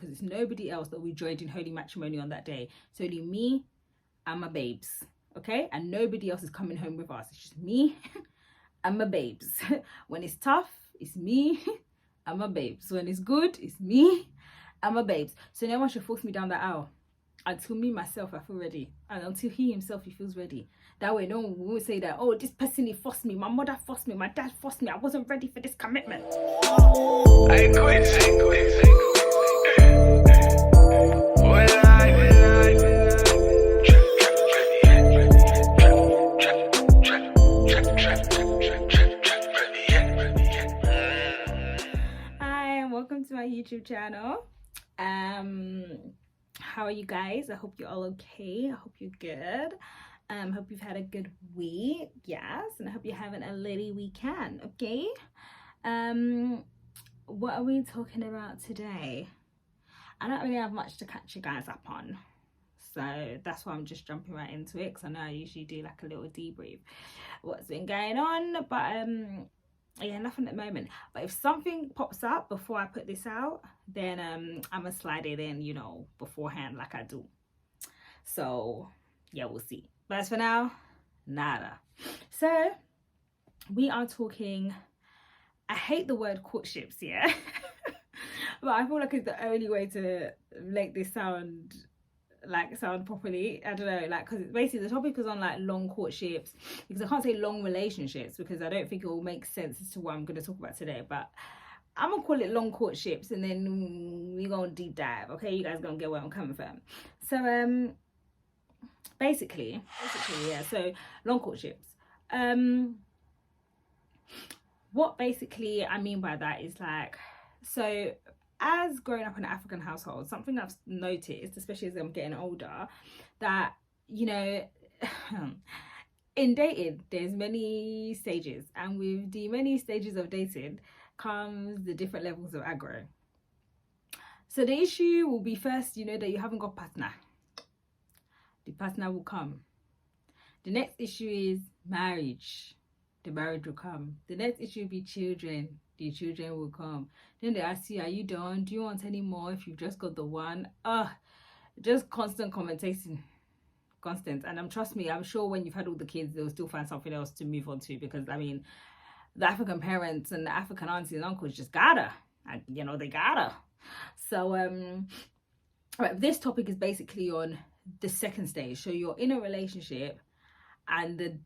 because it's nobody else that we joined in holy matrimony on that day. It's only me and my babes, okay? And nobody else is coming home with us. It's just me and my babes. When it's tough, it's me and my babes. When it's good, it's me and my babes. So no one should force me down that aisle until me myself I feel ready, and until he himself he feels ready. That way no one will say that, oh, this person he forced me, my mother forced me, my dad forced me, I wasn't ready for this commitment. I quit. Hi, welcome to my YouTube channel. How are you guys? I hope you're all okay. I hope you're good. Hope you've had a good week. Yes, and I hope you're having a little weekend. Okay. What are we talking about today? I don't really have much to catch you guys up on, so that's why I'm just jumping right into it, because I know I usually do like a little debrief what's been going on, but yeah, nothing at the moment. But if something pops up before I put this out, then I'm gonna slide it in, you know, beforehand like I do. So yeah, we'll see. But as for now, nada. So we are talking, I hate the word courtships, yeah. But I feel like it's the only way to make this sound properly. I don't know, like, because basically the topic is on like long courtships, because I can't say long relationships because I don't think it will make sense as to what I'm going to talk about today, but I'm gonna call it long courtships, and then we gonna deep dive. Okay, you guys gonna get where I'm coming from. So basically yeah, so long courtships, what basically I mean by that is like, so as growing up in an African household, something I've noticed, especially as I'm getting older, that, you know, in dating there's many stages, and with the many stages of dating comes the different levels of aggro. So the issue will be, first, you know, that you haven't got partner. The partner will come. The next issue is marriage. The marriage will come. The next issue will be children. The children will come. Then they ask you, are you done? Do you want any more if you've just got the one? Just constant commentating. Constant. And trust me, I'm sure when you've had all the kids, they'll still find something else to move on to, because I mean, the African parents and the African aunties and uncles just gotta, and you know, they gotta. So right, this topic is basically on the second stage. So you're in a relationship and the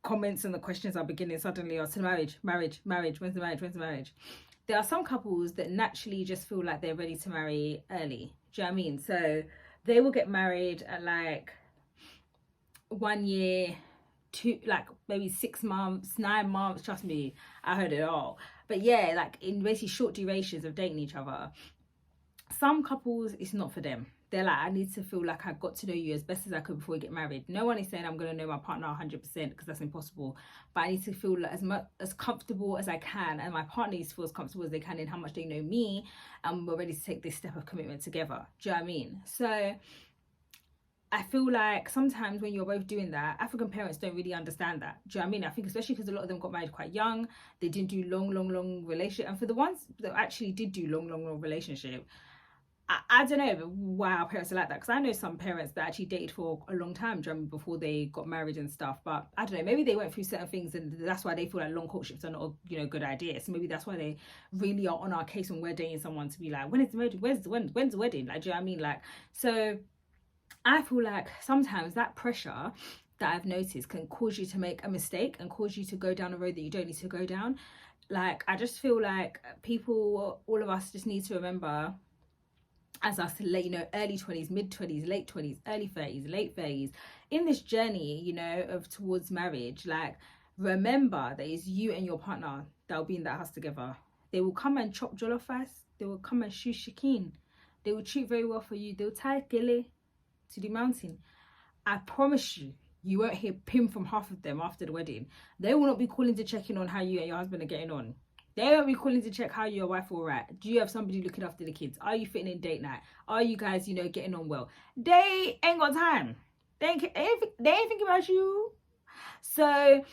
comments and the questions are beginning suddenly, or to marriage, when's the marriage? There are some couples that naturally just feel like they're ready to marry early. Do you know what I mean? So they will get married at like 1 year, two, like maybe 6 months, 9 months. Trust me, I heard it all. But yeah, like in basically short durations of dating each other. Some couples, it's not for them. They're like, I need to feel like I got to know you as best as I could before we get married. No one is saying I'm going to know my partner 100%, because that's impossible. But I need to feel like as comfortable as I can, and my partner needs to feel as comfortable as they can in how much they know me, and we're ready to take this step of commitment together. Do you know what I mean? So I feel like sometimes when you're both doing that, African parents don't really understand that. Do you know what I mean? I think especially because a lot of them got married quite young, they didn't do long relationship. And for the ones that actually did do long relationship, I don't know why our parents are like that, because I know some parents that actually dated for a long time before they got married and stuff. But I don't know, maybe they went through certain things and that's why they feel like long courtships are not a, you know, good idea. So maybe that's why they really are on our case when we're dating someone, to be like, when is the wedding? When's the wedding? Like, do you know what I mean? Like, so I feel like sometimes that pressure that I've noticed can cause you to make a mistake and cause you to go down a road that you don't need to go down. Like, I just feel like people, all of us, just need to remember, as us, you know, early 20s, mid 20s, late 20s, early 30s, late 30s, in this journey, you know, of towards marriage, like, remember that it's you and your partner that will be in that house together. They will come and chop jollof rice. They will come and shoe shikin. They will treat very well for you. They'll tie gele to the mountain. I promise you, you won't hear pim from half of them after the wedding. They will not be calling to check in on how you and your husband are getting on. They won't be calling to check how your wife all right. Do you have somebody looking after the kids? Are you fitting in date night? Are you guys, you know, getting on well? They ain't got time. They ain't thinking about you. So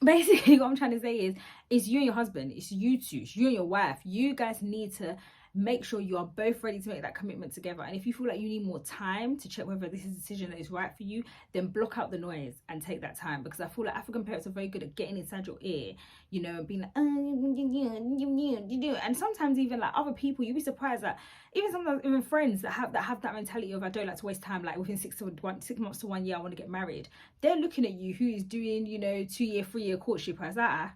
basically what I'm trying to say is, it's you and your husband. It's you two. It's you and your wife. You guys need to make sure you are both ready to make that commitment together. And if you feel like you need more time to check whether this is a decision that is right for you, then block out the noise and take that time, because I feel like African parents are very good at getting inside your ear, you know, and being like, and sometimes even like other people, you'd be surprised that even sometimes even friends that have that mentality of, I don't like to waste time, like within 6 months to 1 year I want to get married, they're looking at you who is doing, you know, 2-year 3-year courtship as that.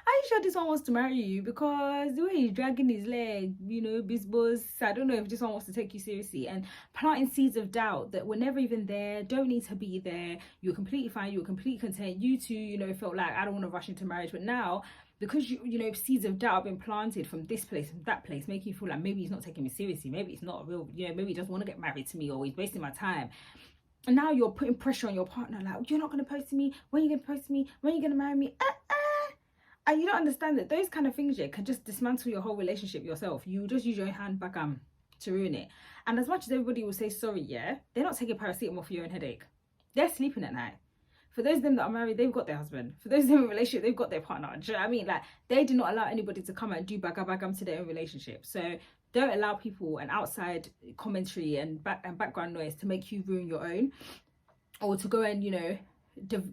Are you sure this one wants to marry you? Because the way he's dragging his leg, you know, bisbos, I don't know if this one wants to take you seriously. And planting seeds of doubt that were never even there, don't need to be there. You're completely fine, you're completely content. You two, you know, felt like, I don't want to rush into marriage. But now, because you know, seeds of doubt have been planted from this place and that place, making you feel like maybe he's not taking me seriously, maybe it's not a real, you know, maybe he doesn't want to get married to me, or he's wasting my time. And now you're putting pressure on your partner, like, you're not going to post to me, when are you going to post to me, when are you going to marry me? And you don't understand that those kind of things, yeah, can just dismantle your whole relationship yourself. You just use your own handbag to ruin it. And as much as everybody will say sorry, yeah, they're not taking paracetamol for your own headache. They're sleeping at night. For those of them that are married, they've got their husband. For those of them in a relationship, they've got their partner. Do you know what I mean? Like, they do not allow anybody to come and do bagam to their own relationship. So don't allow people and outside commentary and background noise to make you ruin your own, or to go and, you know,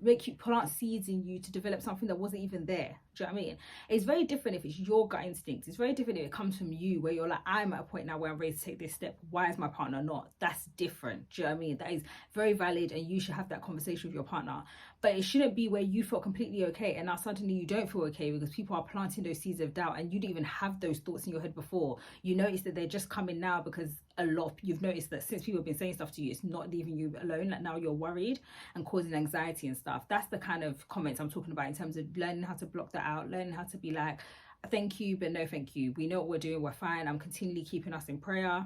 make you plant seeds in you to develop something that wasn't even there. Do you know what I mean? It's very different if it's your gut instinct. It's very different if it comes from you, where you're like, I'm at a point now where I'm ready to take this step. Why is my partner not? That's different. Do you know what I mean? That is very valid, and you should have that conversation with your partner. But it shouldn't be where you felt completely okay and now suddenly you don't feel okay because people are planting those seeds of doubt, and you didn't even have those thoughts in your head before. You notice that they're just coming now because you've noticed that since people have been saying stuff to you, it's not leaving you alone. Like, now you're worried and causing anxiety and stuff. That's the kind of comments I'm talking about in terms of learning how to block that out, learning how to be like, thank you, but no thank you. We know what we're doing, we're fine. I'm continually keeping us in prayer.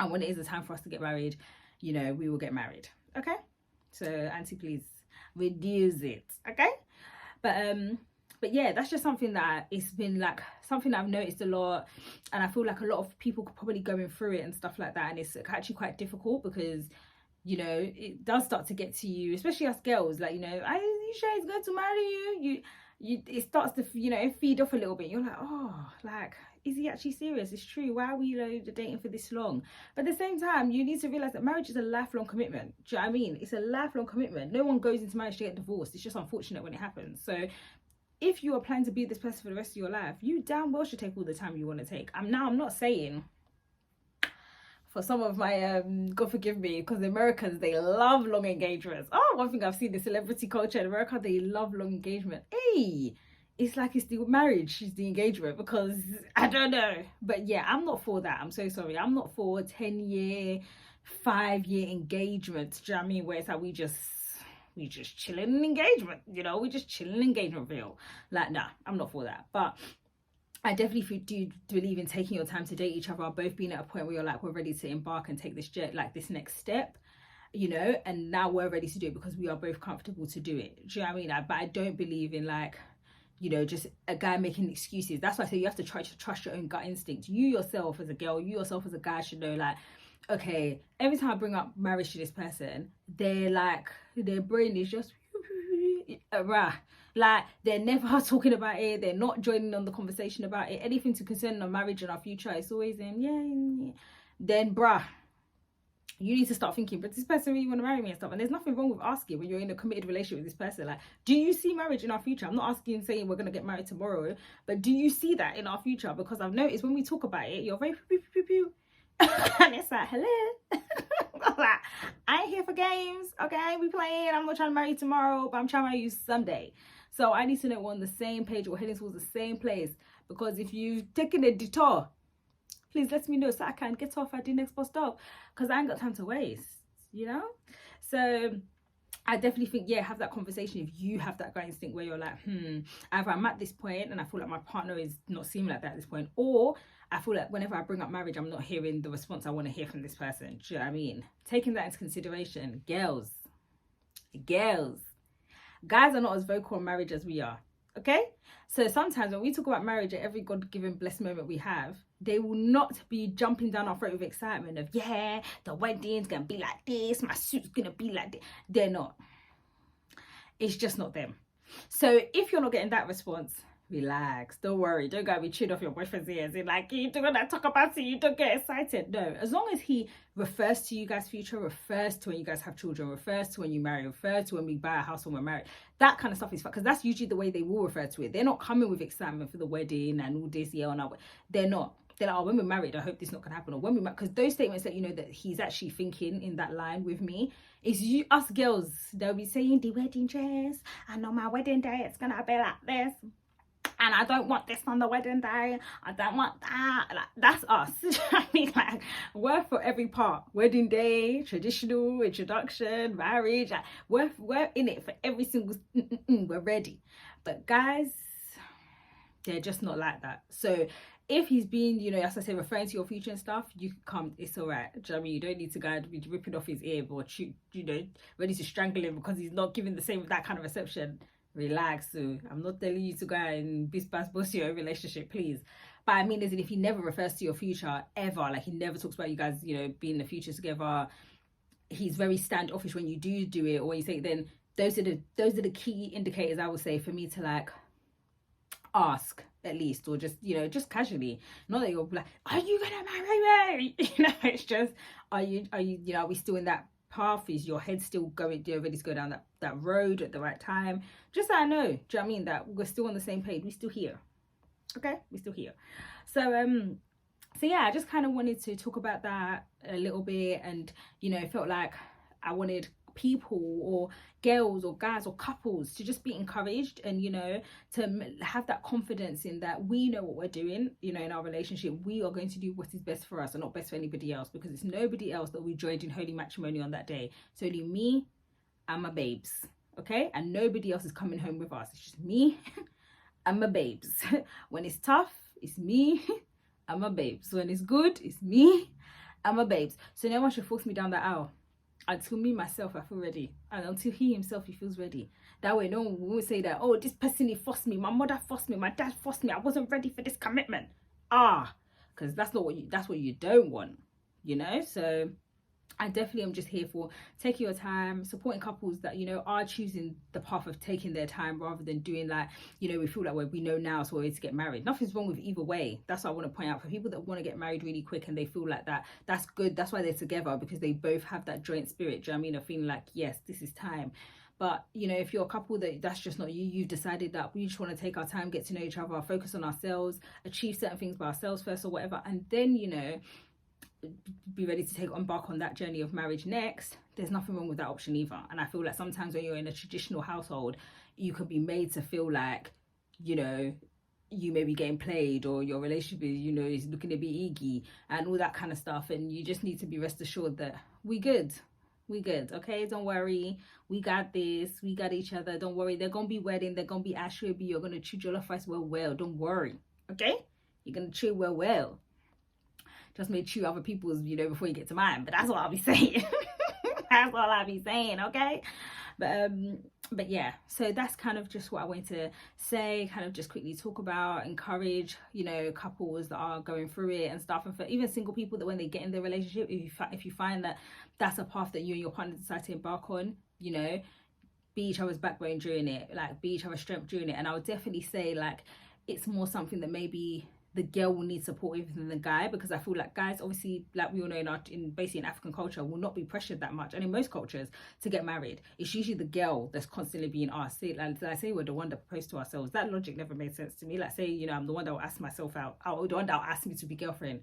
And when it is the time for us to get married, you know, we will get married. Okay? So, Auntie, please reduce it. Okay? But yeah, that's just something that it's been like something that I've noticed a lot, and I feel like a lot of people could probably going through it and stuff like that, and it's actually quite difficult because, you know, it does start to get to you, especially us girls. Like, you know, are you sure he's going to marry you? It starts to, you know, feed off a little bit. You're like, oh, like, is he actually serious? It's true. Why are we, you know, dating for this long? But at the same time, you need to realize that marriage is a lifelong commitment. Do you know what I mean? It's a lifelong commitment. No one goes into marriage to get divorced. It's just unfortunate when it happens. So if you are planning to be this person for the rest of your life, you damn well should take all the time you want to take. I'm not saying, for some of my God forgive me, because the Americans, they love long engagements. Oh, one thing I've seen, the celebrity culture in America, they love long engagement. Hey, it's like it's the marriage is the engagement, because I don't know. But yeah, I'm not for that. I'm so sorry. I'm not for 10-year, 5-year engagement. Do you know what I mean? Where it's like we just chilling in engagement, you know, we just chilling in engagement real. Like, nah, I'm not for that. But I definitely do believe in taking your time to date each other, both being at a point where you're like, we're ready to embark and take this this next step, you know, and now we're ready to do it because we are both comfortable to do it. Do you know what I mean? But I don't believe in, like, you know, just a guy making excuses. That's why I say you have to try to trust your own gut instinct. You yourself as a girl, you yourself as a guy should know, like, okay, every time I bring up marriage to this person, they're like, their brain is just like, they're never talking about it, they're not joining on the conversation about it, anything to concern our marriage and our future. It's always in yeah. Then you need to start thinking, but this person really want to marry me and stuff. And there's nothing wrong with asking when you're in a committed relationship with this person, like, do you see marriage in our future? I'm not asking saying we're going to get married tomorrow, but do you see that in our future? Because I've noticed when we talk about it, you're very pew. And it's like, hello. Like, I ain't here for games, okay? We playing. I'm not trying to marry you tomorrow, but I'm trying to marry you someday. So I need to know we're on the same page, we're heading towards the same place. Because if you've taken a detour, please let me know so I can get off at the next bus stop, because I ain't got time to waste, you know? So I definitely think, yeah, have that conversation if you have that gut instinct where you're like, either I'm at this point and I feel like my partner is not seeming like that at this point, or I feel like whenever I bring up marriage, I'm not hearing the response I want to hear from this person. Do you know what I mean? Taking that into consideration, girls, guys are not as vocal on marriage as we are, okay? So sometimes when we talk about marriage at every God-given blessed moment we have, they will not be jumping down our throat with excitement of, yeah, the wedding's gonna be like this, my suit's gonna be like this. They're not. It's just not them. So if you're not getting that response, Relax, don't worry, don't gotta be chewing off your boyfriend's ears and like you don't wanna talk about it, you don't get excited. No, as long as he refers to you guys' future, refers to when you guys have children, refers to when you marry, refers to when we buy a house when we're married, that kind of stuff is fun, because that's usually the way they will refer to it. They're not coming with excitement for the wedding and all this, yeah, and they're not. They're like, oh, when we're married, I hope this not gonna happen, or when we, because those statements that you know that he's actually thinking in that line with me is you, us girls. They'll be saying the wedding dress, and on my wedding day it's gonna be like this, and I don't want this on the wedding day, I don't want that. Like, that's us. I mean, like, we're for every part. Wedding day, traditional, introduction, marriage, like, we're in it for every single we're ready. But guys, they're just not like that. So if he's been, you know, as I say, referring to your future and stuff, you can come, it's all right. Do you know what I mean? You don't need to go be ripping off his ear or shoot, you know, ready to strangle him because he's not giving the same, that kind of reception. Relax. So I'm not telling you to go and boss your relationship, please. But I mean, as in, if he never refers to your future ever, like he never talks about you guys, you know, being in the future together, he's very standoffish when you do it, or when you say, then those are the key indicators I would say for me to like ask at least, or just, you know, just casually, not that you're like, are you gonna marry me? You know, it's just, are you, you know, are we still in that path? Is your head still going, do you ready to go down that road at the right time? Just so I know, do you know what I mean, that we're still on the same page, we're still here, okay, we're still here. So yeah, I just kind of wanted to talk about that a little bit, and you know, felt like I wanted people or girls or guys or couples to just be encouraged, and you know, to have that confidence in that we know what we're doing, you know, in our relationship. We are going to do what is best for us and not best for anybody else, because it's nobody else that we joined in holy matrimony on that day. It's only me and my babes, okay? And nobody else is coming home with us. It's just me and my babes. When it's tough, it's me and my babes. When it's good, it's me and my babes. So no one should force me down that aisle until me myself I feel ready, and until he himself he feels ready. That way no one will say that, oh, this person he forced me, my mother forced me, my dad forced me, I wasn't ready for this commitment. Because that's not what you don't want, you know. So I definitely am just here for taking your time, supporting couples that, you know, are choosing the path of taking their time, rather than doing like, you know, we feel like we know now, so we're ready to get married. Nothing's wrong with either way. That's what I want to point out. For people that want to get married really quick and they feel like that's good. That's why they're together, because they both have that joint spirit. Do you know what I mean? Of feeling like, yes, this is time. But, you know, if you're a couple that's just not you, you've decided that we just want to take our time, get to know each other, focus on ourselves, achieve certain things by ourselves first or whatever, and then, you know, be ready to embark on that journey of marriage next, there's nothing wrong with that option either. And I feel like sometimes when you're in a traditional household, you could be made to feel like, you know, you may be getting played, or your relationship is, you know, is looking to be iggy and all that kind of stuff. And you just need to be rest assured that we good, okay? Don't worry, we got this, we got each other. Don't worry, they're gonna be wedding, they're gonna be ashrabi, you're gonna chew jollof rice well, don't worry, okay? You're gonna chew well. Just may chew other people's, you know, before you get to mine. But that's what I'll be saying. That's all I'll be saying, okay? But yeah, so that's kind of just what I wanted to say, kind of just quickly talk about, encourage, you know, couples that are going through it and stuff. And for even single people, that when they get in their relationship, if you find that that's a path that you and your partner decide to embark on, you know, be each other's backbone during it, like be each other's strength during it. And I would definitely say, like, it's more something that maybe the girl will need support even than the guy, because I feel like guys, obviously, like we all know in basically in African culture, will not be pressured that much, and in most cultures, to get married. It's usually the girl that's constantly being asked. Like I say, we're the one that proposed to ourselves. That logic never made sense to me. Like, say, you know, I'm the one that will ask myself out, the one that will ask me to be girlfriend.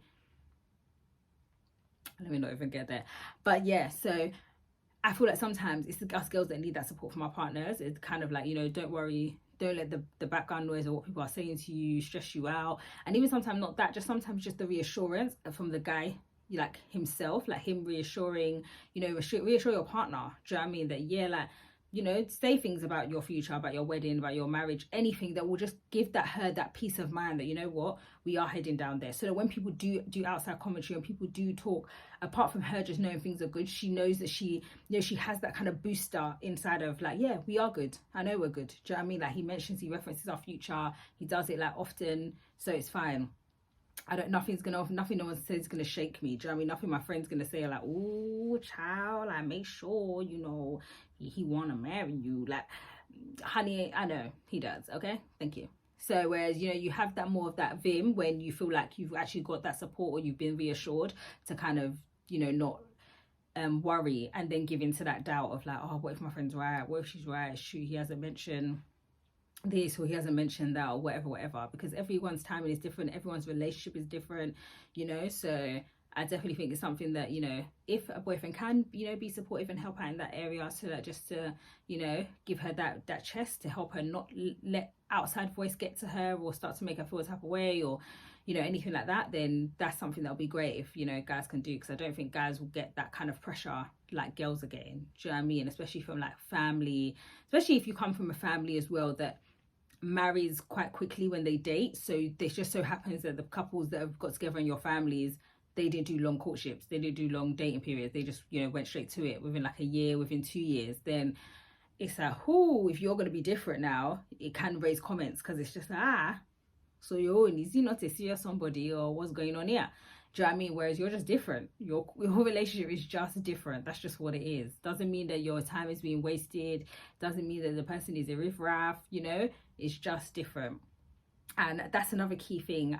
Let me not even get there. But yeah, so I feel like sometimes it's us girls that need that support from our partners. It's kind of like, you know, don't worry, don't let the background noise or what people are saying to you stress you out. And even sometimes not that, just sometimes just the reassurance from the guy, like himself, like him reassuring, you know, reassure your partner. Do you know what I mean? That, yeah, like, you know, say things about your future, about your wedding, about your marriage, anything that will just give her that peace of mind that, you know what, we are heading down there. So that when people do outside commentary and people do talk, apart from her just knowing things are good, she knows that she, you know, she has that kind of booster inside of like, yeah, we are good. I know we're good. Do you know what I mean? Like, he references our future. He does it like often, so it's fine. Nothing no one says is gonna shake me. Do you know what I mean? Nothing my friend's gonna say like, oh child, like, make sure, you know, he wanna marry you. Like, honey, I know he does, okay? Thank you. So whereas, you know, you have that more of that vim when you feel like you've actually got that support, or you've been reassured to kind of, you know, not worry and then give into that doubt of like, oh, what if my friend's right, what if she's right, shoot, he hasn't mentioned this or he hasn't mentioned that, or whatever, because everyone's timing is different, everyone's relationship is different, you know. So I definitely think it's something that, you know, if a boyfriend can, you know, be supportive and help out in that area, so that just to, you know, give her that chest to help her not let outside voice get to her or start to make her feel a type of way, or, you know, anything like that, then that's something that'll be great if, you know, guys can do, because I don't think guys will get that kind of pressure like girls are getting. Do you know what I mean? Especially from like family, especially if you come from a family as well that marries quite quickly when they date. So it just so happens that the couples that have got together in your families, they didn't do long courtships, they didn't do long dating periods, they just, you know, went straight to it within like a year, within 2 years. Then it's like, oh, if you're going to be different now, it can raise comments, because it's just like, so is he not a serious somebody, or what's going on here? Do you know what I mean? Whereas you're just different. Your relationship is just different. That's just what it is. Doesn't mean that your time is being wasted. Doesn't mean that the person is a riffraff, you know. It's just different. And that's another key thing.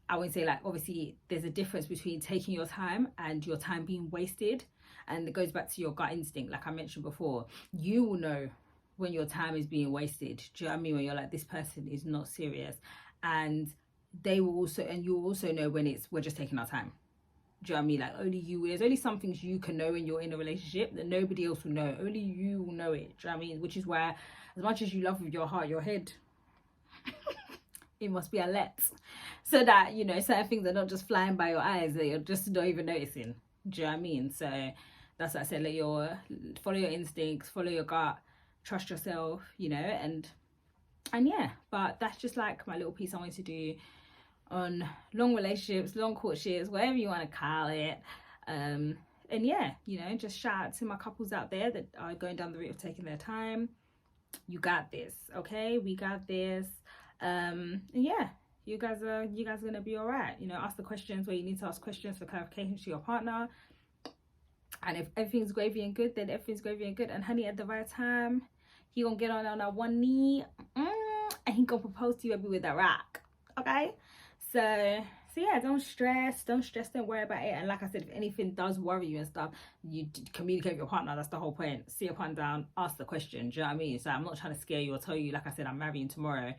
I would say, like, obviously there's a difference between taking your time and your time being wasted. And it goes back to your gut instinct, like I mentioned before. You will know when your time is being wasted. Do you know what I mean? When you're like, this person is not serious. And they will also, and you'll also know when it's, we're just taking our time. Do you know what I mean? Like, only you, there's only some things you can know when you're in a relationship that nobody else will know. Only you will know it. Do you know what I mean? Which is why, as much as you love with your heart, your head, it must be alert, so that, you know, certain things are not just flying by your eyes, that you're just not even noticing. Do you know what I mean? So that's what I said, like, follow your instincts, follow your gut, trust yourself, you know. And yeah, but that's just like my little piece I wanted to do on long relationships, long courtships, whatever you want to call it. And yeah, you know, just shout out to my couples out there that are going down the route of taking their time. You got this, okay? We got this. And yeah, you guys are gonna be all right. You know, ask the questions where you need to ask questions for clarification to your partner. And if everything's gravy and good, then everything's gravy and good. And honey, at the right time, he gonna get on that one knee, and he gonna propose to you with a rock, okay? So yeah, don't stress, don't worry about it. And like I said, if anything does worry you and stuff, you communicate with your partner. That's the whole point. See your partner down, ask the question. Do you know what I mean? So I'm not trying to scare you or tell you, like I said, I'm marrying tomorrow.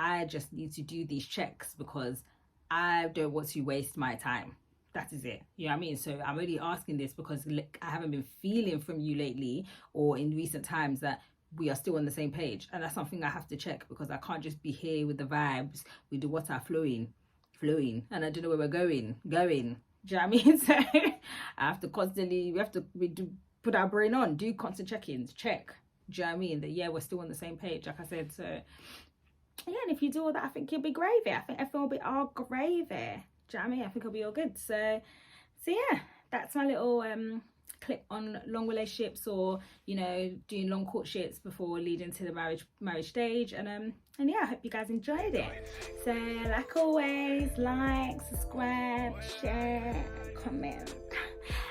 I just need to do these checks because I don't want to waste my time. That is it. You know what I mean? So I'm only asking this because I haven't been feeling from you lately or in recent times that we are still on the same page. And that's something I have to check, because I can't just be here with the vibes, with the water flowing, and I don't know where we're going. Do you know what I mean? So I have to constantly, we do put our brain on, do constant check-ins, check. Do you know what I mean? That, yeah, we're still on the same page, like I said. So yeah, and if you do all that, I think you'll be gravy. I think everyone will be all gravy. Do you know what I mean? I think it'll be all good. So yeah, that's my little clip on long relationships, or, you know, doing long courtships before leading to the marriage stage. And yeah, I hope you guys enjoyed it. So like always, like, subscribe, share, comment.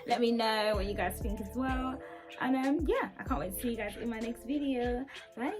Let me know what you guys think as well. And yeah, I can't wait to see you guys in my next video. Bye.